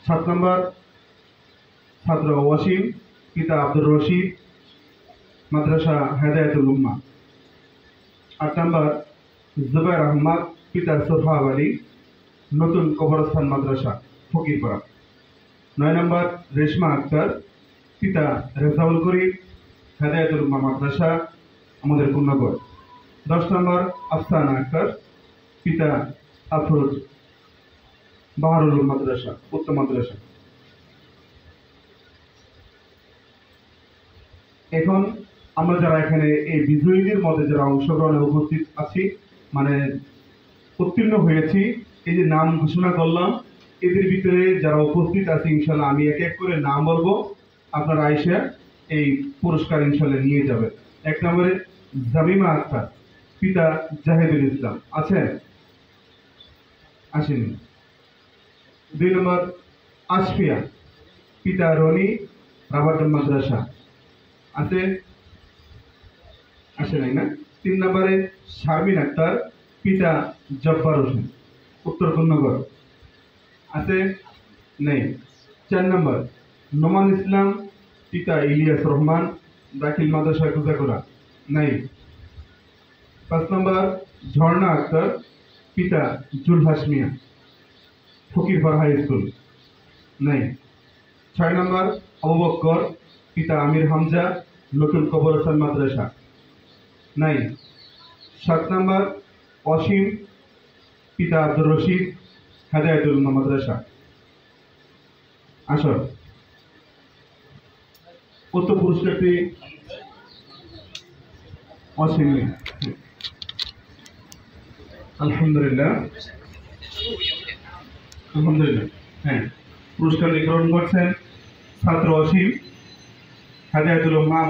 7 নম্বর ছাত্র ওয়াসিম, পিতা আব্দুর রশিদ, মাদ্রাসা হেদায়েতুল উম্মাহ। 8 নম্বর জুবাইর আহমদ, পিতা সোহাব আলী, নতুন কবরস্থান মাদ্রাসা ফকিরপাড়া। 9 নম্বর রেশমা আক্তার, পিতা রেজাউল করিম, হেদায়েতুল উম্মাহ মাদ্রাসা আমাদের পূর্ণগড়। 10 নম্বর আফসানা আক্তার, পিতা আফরোজ বাহারুল মাদ্রাসা উত্তম মাদ্রাসা। এখন আমরা যারা এখানে এই বিজয়ীদের মধ্যে যারা অংশগ্রহণে উপস্থিত আছি, মানে উত্তীর্ণ হয়েছি, এই যে নাম ঘোষণা করলাম, এদের ভিতরে যারা উপস্থিত আছে ইনশাল্লাহ আমি এক এক করে নাম বলবো, আপনারা আইসা এই পুরস্কার ইনশাল্লাহ নিয়ে যাবে। 1 নম্বরে জামিমা আক্তার, পিতা জাহিদুল ইসলাম, আছেন? আসেনি। 2 নম্বর আসফিয়া, পিতা রনি, রাবার্টন মাদ্রাসা, আছে? আসে নাই না। 3 নম্বরে শারমিন আক্তার, পিতা জব্বার হোসেন, উত্তর কন্যাগড়, আছে? নেই। 4 নম্বর নোমান ইসলাম, পিতা ইলিয়াস রহমান, দাখিল মাদ্রাসা কুজাকুড়া, নাই। 5 নম্বর ঝর্ণা আক্তার, পিতা জুলহাস মিয়া, ফকিরপাড়া হাই স্কুল, নাই। 6 নম্বর আবু বক্কর, পিতা আমির হামজা, নতুন কবরস্থান মাদ্রাসা, নাই। 7 নম্বর অসীম, পিতা আব্দুর রশিদ, হেদায়েতুল উম্মাহ মাদ্রাসা, আসর। উক্ত পুরস্কারটি অসীম। আলহামদুলিল্লাহ, আলহামদুলিল্লাহ। হ্যাঁ, পুরস্কার গ্রহণ করছেন ছাত্র অসীম, হেদায়েতুল উম্মাহ।